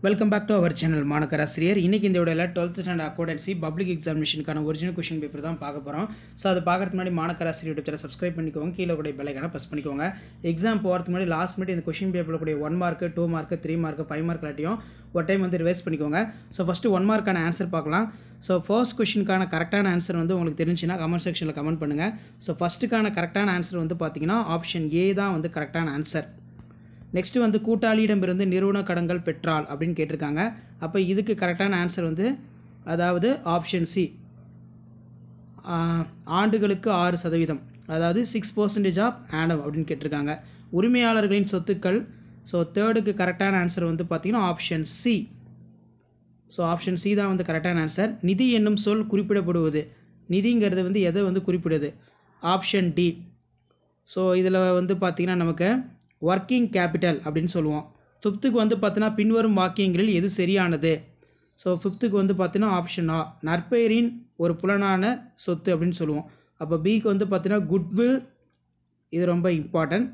Welcome back to our channel மாணக்கர் ஆசிரியர். இன்றைக்கி இந்த வீடியோவில் 12th ஸ்டாண்டர்ட் அக்கௌண்டன்சி பப்ளிக் எக்ஸாமினேஷனுக்கான ஒரிஜினல் கொஷின் பேப்பர் தான் பார்க்க போகிறோம். ஸோ அதை பார்க்கறதுக்கு முன்னாடி மாணக்கர் ஆசிரியர் யூடியூப் சேனல் சப்ஸ்கிரைப் பண்ணிக்கோங்க, கீழே கூட பெல்லைக்கான ப்ரெஸ் பண்ணிக்கோங்க. எக்ஸாம் போகிறதுக்கு முன்னாடி லாஸ்ட் மினிட் இந்த கொஷின் பேப்பரில் கூடிய 1 மார்க் 2 மார்க் 3 மார்க் 5 மார்க் எல்லாத்தையும் ஒரு டைம் வந்து ரிவைஸ் பண்ணிக்கோங்க. ஸோ ஃபஸ்ட்டு 1 மார்க்கான ஆன்சர் பார்க்கலாம். ஸோ ஃபர்ஸ்ட் கொஷினுக்கான கரெக்டான ஆன்சர் வந்து உங்களுக்கு தெரிஞ்சுன்னா கமெண்ட் செக்ஷனில் கமெண்ட் பண்ணுங்கள். ஸோ ஃபஸ்ட்டுக்கான கரெக்டான ஆன்சர் வந்து பார்த்தீங்கன்னா ஆப்ஷன் ஏ தான் வந்து கரெக்டான ஆன்சர். நெக்ஸ்ட்டு வந்து கூட்டாளியிடமிருந்து நிறுவன கடன்கள் பெற்றால் அப்படின்னு கேட்டிருக்காங்க. அப்போ இதுக்கு கரெக்டான ஆன்சர் வந்து அதாவது ஆப்ஷன் சி, ஆண்டுகளுக்கு 6%, அதாவது 6% ஆஃப் ஆனம் அப்படின்னு கேட்டிருக்காங்க. உரிமையாளர்களின் சொத்துக்கள். ஸோ தேர்டுக்கு கரெக்டான ஆன்சர் வந்து பார்த்திங்கன்னா option C. So option C தான் வந்து கரெக்டான ஆன்சர். நிதி என்னும் சொல் குறிப்பிடப்படுவது, நிதிங்கிறது வந்து எதை வந்து குறிப்பிடுது? Option D. ஸோ இதில் வந்து பார்த்திங்கன்னா நமக்கு ஒர்க்கிங் கேபிட்டல் அப்படின்னு சொல்லுவோம். ஃபிஃப்த்துக்கு வந்து பார்த்தீங்கன்னா பின்வரும் வாக்கியங்களில் எது சரியானது? ஸோ ஃபிஃப்த்துக்கு வந்து பார்த்தீங்கன்னா ஆப்ஷன் ஆ, நற்பெயரின் ஒரு புலனான சொத்து அப்படின்னு சொல்லுவோம். அப்போ பிக்கு வந்து பார்த்தீங்கன்னா குட்வில், இது ரொம்ப இம்பார்ட்டன்ட்.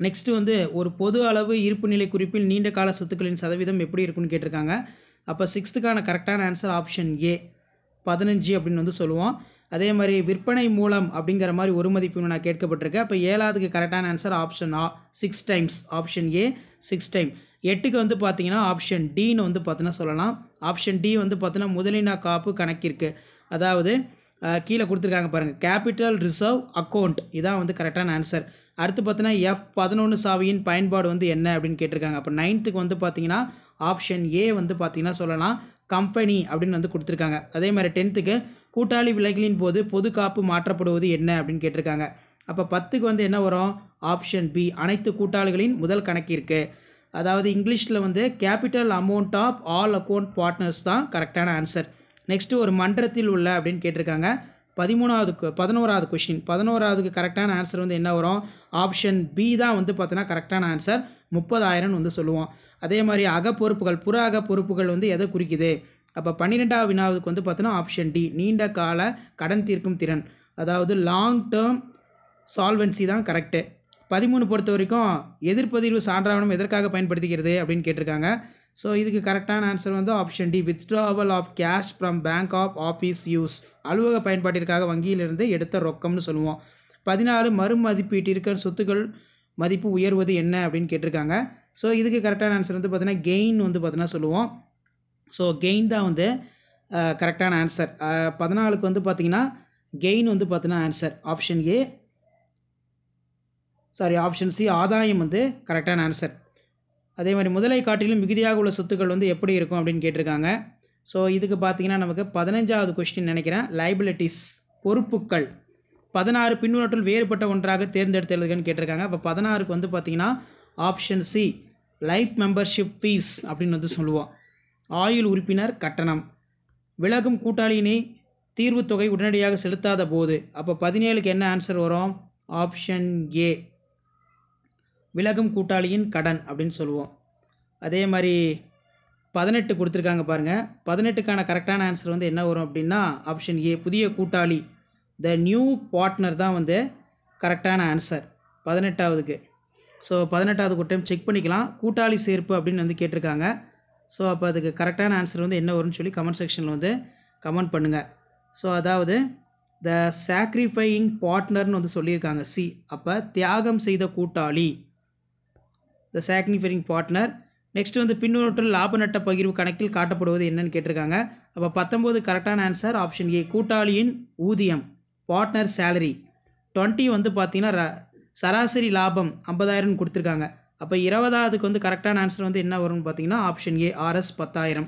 நெக்ஸ்ட்டு வந்து ஒரு பொது அளவு இருப்புநிலை குறிப்பில் நீண்ட கால சொத்துக்களின் சதவீதம் எப்படி இருக்குன்னு கேட்டிருக்காங்க. அப்போ 6த்துக்கான கரெக்டான ஆன்சர் ஆப்ஷன் ஏ, 15 அப்படின்னு வந்து சொல்லுவோம். அதே மாதிரி விற்பனை மூலம் அப்படிங்கிற மாதிரி ஒரு மதிப்பு நான் கேட்கப்பட்டிருக்கேன். அப்போ 7வதுக்கு கரெக்டான ஆன்சர் ஆப்ஷன் ஆ, 6 டைம்ஸ். Option A 6 time. 8க்கு வந்து பார்த்தீங்கன்னா ஆப்ஷன் டின்னு வந்து பார்த்தீங்கன்னா சொல்லலாம். ஆப்ஷன் டி வந்து பார்த்தீங்கன்னா முதலின காப்பு கணக்கிற்கு, அதாவது கீழே கொடுத்துருக்காங்க பாருங்கள், கேபிட்டல் ரிசர்வ் அக்கௌண்ட், இதான் வந்து கரெக்டான ஆன்சர். அடுத்து பார்த்தீங்கன்னா F11 சாவியின் பயன்பாடு வந்து என்ன அப்படின்னு கேட்டிருக்காங்க. அப்போ 9த்துக்கு வந்து பார்த்தீங்கன்னா ஆப்ஷன் ஏ வந்து பார்த்தீங்கன்னா சொல்லலாம் கம்பெனி அப்படின்னு வந்து கொடுத்துருக்காங்க. அதே மாதிரி 10த்துக்கு கூட்டாளி விலைகளின் போது பொது காப்பு மாற்றப்படுவது என்ன அப்படின்னு கேட்டிருக்காங்க. அப்போ 10க்கு வந்து என்ன வரும்? ஆப்ஷன் பி, அனைத்து கூட்டாளிகளின் முதல் கணக்கிற்கு, அதாவது இங்கிலீஷில் வந்து capital amount of all account partners தான் கரெக்டான ஆன்சர். நெக்ஸ்ட்டு ஒரு மன்றத்தில் உள்ள அப்படின்னு கேட்டிருக்காங்க. 11வது கொஷின், 11வதுக்கு கரெக்டான ஆன்சர் வந்து என்ன வரும்? ஆப்ஷன் பி தான் வந்து பார்த்தீங்கன்னா கரெக்டான ஆன்சர், 30,000 வந்து சொல்லுவோம். அதே மாதிரி அகப்பொறுப்புகள், புற அகப்பொறுப்புகள் வந்து எதை குறிக்குது? அப்போ 12வது வினாவுக்கு வந்து பார்த்தீங்கன்னா ஆப்ஷன் டி, நீண்ட கால கடன் தீர்க்கும் திறன், அதாவது லாங் டேர்ம் சால்வன்சி தான் கரெக்டு. 13 பொறுத்த வரைக்கும் எதிர்ப்பதிர்வு சான்றாவணம் எதற்காக பயன்படுத்துகிறது அப்படின்னு கேட்டிருக்காங்க. ஸோ இதுக்கு கரெக்டான ஆன்சர் வந்து option D, withdrawal of cash from bank of office use, அலுவலக பயன்பாட்டிற்காக வங்கியிலிருந்து எடுத்த ரொக்கம்னு சொல்லுவோம். 14 மறுமதிப்பீட்டிற்கு சொத்துக்கள் மதிப்பு உயர்வது என்ன அப்படின்னு கேட்டிருக்காங்க. ஸோ இதுக்கு கரெக்டான ஆன்சர் வந்து பார்த்தீங்கன்னா கெயின் வந்து பார்த்தீங்கன்னா சொல்லுவோம். ஸோ கெயின் தான் வந்து கரெக்டான ஆன்சர். 14க்கு வந்து பார்த்திங்கன்னா கெயின் வந்து பார்த்தீங்கன்னா answer option A, option C, ஆதாயம் வந்து கரெக்டான ஆன்சர். அதே மாதிரி முதலை காட்டிலும் மிகுதியாக உள்ள சொத்துக்கள் வந்து எப்படி இருக்கும் அப்படின்னு கேட்டிருக்காங்க. ஸோ இதுக்கு பார்த்தீங்கன்னா நமக்கு 15வது கொஸ்டின் நினைக்கிறேன், லைபிலிட்டிஸ், பொறுப்புக்கள். 16 பின்வற்றுள் வேறுபட்ட ஒன்றாக தேர்ந்தெடுத்துன்னு கேட்டிருக்காங்க. அப்போ 16க்கு வந்து பார்த்தீங்கன்னா option C, life membership fees அப்படின்னு வந்து சொல்லுவோம். ஆயுள் உறுப்பினர் கட்டணம். விலகும் கூட்டாளியினை தீர்வு தொகை உடனடியாக செலுத்தாத போது. அப்போ 17க்கு என்ன ஆன்சர் வரும்? ஆப்ஷன் ஏ, விலகும் கூட்டாளியின் கடன் அப்படின்னு சொல்லுவோம். அதே மாதிரி 18 கொடுத்துருக்காங்க பாருங்கள். 18க்கான கரெக்டான ஆன்சர் வந்து என்ன வரும் அப்படின்னா ஆப்ஷன் ஏ, புதிய கூட்டாளி, த நியூ பார்ட்னர் தான் வந்து கரெக்டான ஆன்சர் 18வதுக்கு. ஸோ 18வது டைம் செக் பண்ணிக்கலாம். கூட்டாளி சேர்ப்பு அப்படின்னு வந்து கேட்டிருக்காங்க. ஸோ அப்போ அதுக்கு கரெக்டான ஆன்சர் வந்து என்ன வரும்னு சொல்லி கமெண்ட் செக்ஷனில் வந்து கமெண்ட் பண்ணுங்கள். ஸோ அதாவது த சாக்ரிஃபையிங் பார்ட்னர்னு வந்து சொல்லியிருக்காங்க சி. அப்போ தியாகம் செய்த கூட்டாளி, த சாக்ரிஃபையிங் பார்ட்னர். நெக்ஸ்ட் வந்து பின்னூற்றில் லாப நட்ட பகிர்வு கணக்கில் காட்டப்படுவது என்னன்னு கேட்டிருக்காங்க. அப்போ 19 கரெக்டான ஆன்சர் ஆப்ஷன் ஏ, கூட்டாளியின் ஊதியம், பார்ட்னர் சேலரி. 20 வந்து பார்த்திங்கன்னா சராசரி லாபம் 50,000 கொடுத்துருக்காங்க. அப்போ 20வதுக்கு வந்து கரெக்டான ஆன்சர் வந்து என்ன வரும்னு பார்த்தீங்கன்னா ஆப்ஷன் ஏ, RS 10,000.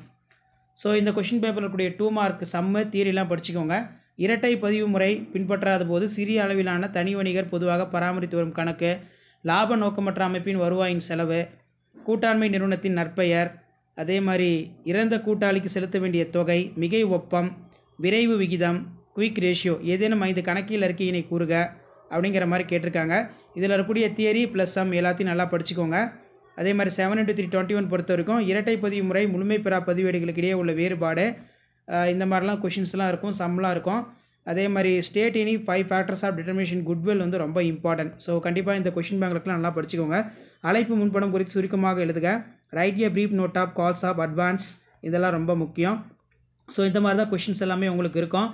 ஸோ இந்த கொஷின் பேப்பரில் கூடிய 2 மார்க் சம்மு தியரிலாம் படிச்சுக்கோங்க. இரட்டை பதிவு முறை பின்பற்றாத போது சிறிய அளவிலான தனி வணிகர் பொதுவாக பராமரித்து வரும் கணக்கு, லாப நோக்கமற்ற அமைப்பின் வருவாயின் செலவு, கூட்டாண்மை நிறுவனத்தின் நற்பெயர், அதே மாதிரி இறந்த கூட்டாளிக்கு செலுத்த வேண்டிய தொகை, மிகை ஒப்பம், விரைவு விகிதம், குயிக் ரேஷியோ, ஏதேனும் 5 கணக்கியல் அறிக்கையினை கூறுக அப்படிங்கிற மாதிரி கேட்டிருக்காங்க. இதில் இருக்கக்கூடிய தியரி ப்ளஸ் சம் எல்லாத்தையும் நல்லா படிச்சுக்கோங்க. அதே மாதிரி 7 × 3 21 பொறுத்த வரைக்கும் இரட்டை பதிவு முறை முழுமை பெறா பதிவேடுகளுக்கு இடையே உள்ள வேறுபாடு, இந்த மாதிரிலாம் கொஷின்ஸ்லாம் இருக்கும், சம்லாம் இருக்கும். அதே மாதிரி ஸ்டேட் இனி 5 ஃபேக்டர்ஸ் ஆஃப் டிட்டர்மினேஷன் குட்வில் வந்து ரொம்ப இம்பார்ட்டன்ட். ஸோ கண்டிப்பாக இந்த கொஷின் பேங்க்லாம் நல்லா படிச்சுக்கோங்க. அழைப்பு முன்படம் குறித்து சுருக்கமாக எழுதுக. Write a brief note of calls of advance இதெல்லாம் ரொம்ப முக்கியம். ஸோ இந்த மாதிரி தான் கொஷின்ஸ் எல்லாமே உங்களுக்கு இருக்கும்.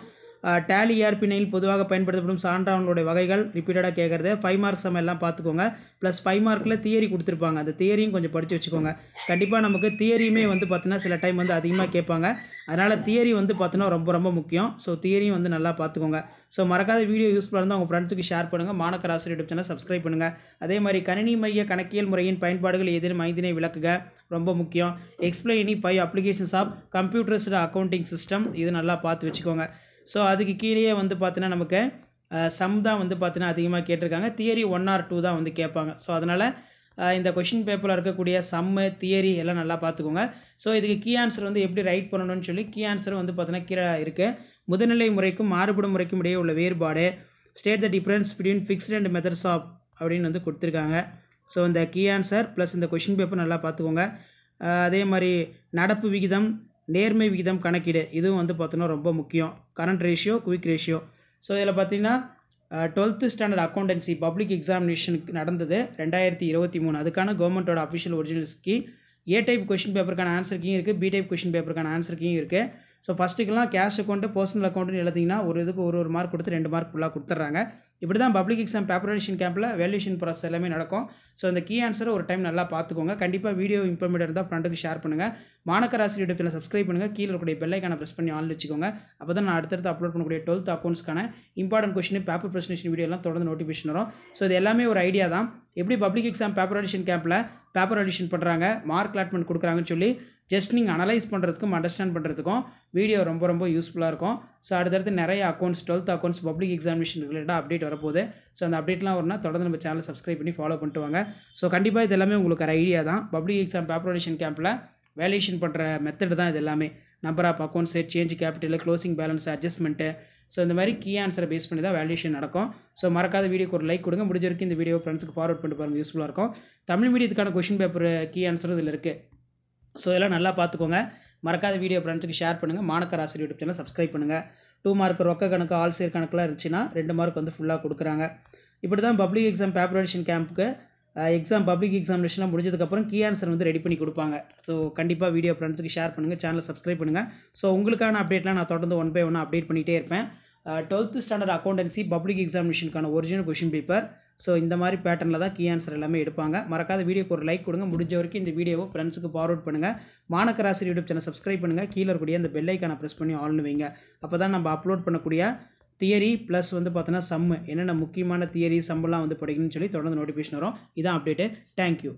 டேலி ERP9 பொதுவாக பயன்படுத்தப்படும் சான்றாவங்களுடைய வகைகள் ரிப்பீட்டடாக கேட்குறது 5 மார்க்ஸ் நம்ம எல்லாம் பார்த்துக்கோங்க. ப்ளஸ் 5 மார்க்கில் தியரி கொடுத்துருப்பாங்க. அந்த தியரியும் கொஞ்சம் படித்து வச்சுக்கோங்க. கண்டிப்பாக நமக்கு தியரியுமே வந்து பார்த்தீங்கன்னா சில டைம் வந்து அதிகமாக கேட்பாங்க. அதனால் தியரி வந்து பார்த்தீங்கன்னா ரொம்ப ரொம்ப முக்கியம். ஸோ தியரியும் வந்து நல்லா பார்த்துக்கோங்க. ஸோ மறக்காத வீடியோ யூஸ்ஃபுல்லாக இருந்தால் உங்கள் ஃப்ரெண்ட்ஸுக்கு ஷேர் பண்ணுங்கள். மாணக்கர் ஆசிரியர் யூடியூப் சேனல் சப்ஸ்கிரைப் பண்ணுங்கள். அதே மாதிரி கணினி மைய கணக்கியல் முறையின் பயன்பாடுகள் ஏதேனும் 5 விளக்குக ரொம்ப முக்கியம். Explain any 5 applications of computerised accounting system இது நல்லா பார்த்து வச்சுக்கோங்க. ஸோ அதுக்கு கீழே வந்து பார்த்தீங்கன்னா நமக்கு சம் தான் வந்து பார்த்தீங்கன்னா அதிகமாக கேட்டிருக்காங்க. தியரி 1 or 2 தான் வந்து கேட்பாங்க. ஸோ அதனால் இந்த கொஷின் பேப்பரில் இருக்கக்கூடிய சம்மு தியரி எல்லாம் நல்லா பார்த்துக்கோங்க. ஸோ இதுக்கு கீ ஆன்சர் வந்து எப்படி ரைட் பண்ணணும்னு சொல்லி கீ ஆன்சர் வந்து பார்த்தீங்கன்னா கீழே இருக்குது. முதல்நிலை முறைக்கும் மாறுபடும் முறைக்கும் இடையே உள்ள வேறுபாடு, state the difference between fixed and methods of அப்படின்னு வந்து கொடுத்துருக்காங்க. ஸோ இந்த கீ ஆன்சர் ப்ளஸ் இந்த கொஷின் பேப்பர் நல்லா பார்த்துக்கோங்க. அதே மாதிரி நடப்பு விகிதம் நேர்மை விகிதம் கணக்கீடு இதுவும் வந்து பார்த்தோன்னா ரொம்ப முக்கியம். Current ratio quick ratio. So இதில் பார்த்தீங்கன்னா 12th ஸ்டாண்டர்ட் அக்கௌண்டன்சி பப்ளிக் எக்ஸாமினேஷனுக்கு நடந்தது 2023. அதுக்கான கவர்மெண்ட்டோட அஃபிஷியல் ஒரிஜினல்ஸ் கீ. ஏ டைப் கொஷின் பேப்பருக்கான ஆன்சர் கீயும் இருக்குது, பி டைப் கொஷின் பேப்பருக்கான ஆன்சர் கீயும் இருக்குது. ஸோ ஃபஸ்ட்டுக்கெல்லாம் கேஷ் அக்கௌண்ட்டு பர்சனல் அக்கௌண்ட்டுன்னு எழுதிங்கன்னா ஒரு இதுக்கு ஒரு மார்க் கொடுத்து 2 மார்க் ஃபுல்லாக கொடுத்துட்றாங்க. இப்படி தான் பப்ளிக் எக்ஸாம் பேப்பரேஷன் கேம்பில் வேல்யூஷன் ப்ராசஸ் எல்லாமே நடக்கும். ஸோ இந்த கீ ஆன்சரை ஒரு டைம் நல்லா பார்த்துக்கோங்க. கண்டிப்பாக வீடியோ இம்ப்ரூவ்மெண்ட் இருந்தால் ஃப்ரெண்டுக்கு ஷேர் பண்ணுங்கள். மாணக்கர் ஆசிரியர் யூடியூப் சேனல் சப்ஸ்கிரைப் பண்ணுங்கள். கீழே இருக்கக்கூடிய பெல் ஐக்கானை ப்ரெஸ் பண்ணி ஆன் வச்சுக்கோங்க. அப்போ தான் நான் அடுத்தடுத்து அப்லோட் பண்ணக்கூடிய 12th அக்கௌண்ட்ஸ்க்கான important question paper presentation video எல்லாம் தொடர்ந்து நோட்டிஃபிகேஷன் வரும். ஸோ இது எல்லாமே ஒரு ஐடியா தான். எப்படி பப்ளிக் எக்ஸாம் பேப்பர் எடிஷன் கேம்பில் பேப்பர் எடிஷன் பண்ணுறாங்க, மார்க் அலாட்மெண்ட் கொடுக்குறாங்கன்னு சொல்லி ஜஸ்ட் நீங்கள் அனலைஸ் பண்ணுறதுக்கும் அண்டர்ஸ்டாண்ட் பண்ணுறதுக்கும் வீடியோ ரொம்ப ரொம்ப யூஸ்ஃபுல்லாக இருக்கும். ஸோ அடுத்தடுத்து நிறைய accounts 12th accounts public examination ரிலேட்டாக அப்டேட் வரப்போகுது. ஸோ அந்த அப்டேட்லாம் வரும்னா தொடர்ந்து நம்ம சேனலை சப்ஸ்கிரைப் பண்ணி ஃபாலோ பண்ணிட்டு வாங்க. ஸோ கண்டிப்பாக இது எல்லாமே உங்களுக்கு ஒரு ஐடியா தான். பப்ளிக் எக்ஸாம் பேப்பர் எடிஷன் கேம்பில் வேல்யூஷன் பண்ணுற மெத்தட் தான் இது எல்லாமே. Number of accounts, change capital, closing balance, adjustment. So இந்த மாதிரி கீ ஆன்சரை பேஸ் பண்ணி தான் வேல்யூஷன் நடக்கும். ஸோ மறக்காத வீடியோக்கு ஒரு லைக் கொடுங்க. முடிஞ்ச வரைக்கும் இந்த வீடியோ ஃப்ரெண்ட்ஸுக்கு ஃபார்வர்ட் பண்ணிட்டு பாருங்கள், யூஸ்ஃபுல்லாக இருக்கும். தமிழ் மீடியத்துக்கான கொஷின் பேப்பர் கீ ஆன்சர் இதில் இருக்குது. ஸோ இதெல்லாம் நல்லா பார்த்துக்கோங்க. மறக்காத வீடியோ ஃப்ரெண்ட்ஸுக்கு ஷேர் பண்ணுங்கள். மாணக்கர் ஆசிரியர் யூடியூப் சேனல் சப்ஸ்கிரைப் பண்ணுங்கள். 2 மார்க் ரொக்க கணக்கு ஆல் சேர் கணக்குலாம் இருந்துச்சுன்னா 2 மார்க் வந்து ஃபுல்லாக கொடுக்குறாங்க. இப்படி தான் பப்ளிக் எக்ஸாம் பேப்பர் எடிஷன் கேம்புக்கு பப்ளிக் எக்ஸாமினேஷன்லாம் முடிஞ்சதுக்கப்புறம் கீ ஆன்சர் வந்து ரெடி பண்ணி கொடுப்பாங்க. ஸோ கண்டிப்பாக வீடியோ ஃப்ரெண்ட்ஸுக்கு ஷேர் பண்ணுங்கள், சேனலை சப்ஸ்கிரைப் பண்ணுங்கள். ஸோ உங்களுக்கான அப்டேட்லாம் நான் தொடர்ந்து 1 by 1 அப்டேட் பண்ணிகிட்டே இருப்பேன். 12th ஸ்டாண்டர்ட் அக்கௌண்டன்சி பப்ளிக் எக்ஸாமினேஷனுக்கான ஒரிஜினல் கொஷின் பேப்பர். ஸோ இந்த மாதிரி பேட்டர்னில் தான் கீ ஆன்சர் எல்லாமே எடுப்பாங்க. மறக்காத வீடியோக்கு ஒரு லைக் கொடுங்க. முடிஞ்ச வரைக்கும் இந்த வீடியோவை ஃப்ரெண்ட்ஸுக்கு ஃபார்வர்ட் பண்ணுங்கள். மாணக்கர் ஆசிரியர் யூடியூப் சேனல் சப்ஸ்கிரைப் பண்ணுங்கள். கீழே இருக்கக்கூடிய அந்த பெல் ஐக்கானை ப்ரெஸ் பண்ணி ஆல்னு வைங்க. அப்போ தான் நம்ம அப்லோட் பண்ணக்கூடிய தியரி ப்ளஸ் வந்து பார்த்தோன்னா சம்மு என்னென்ன முக்கியமான தியரி சம்மெல்லாம் வந்து படிக்கணும்னு சொல்லி தொடர்ந்து நோட்டிஃபிகேஷன் வரும். இதான் அப்டேட்டு. தேங்க்யூ.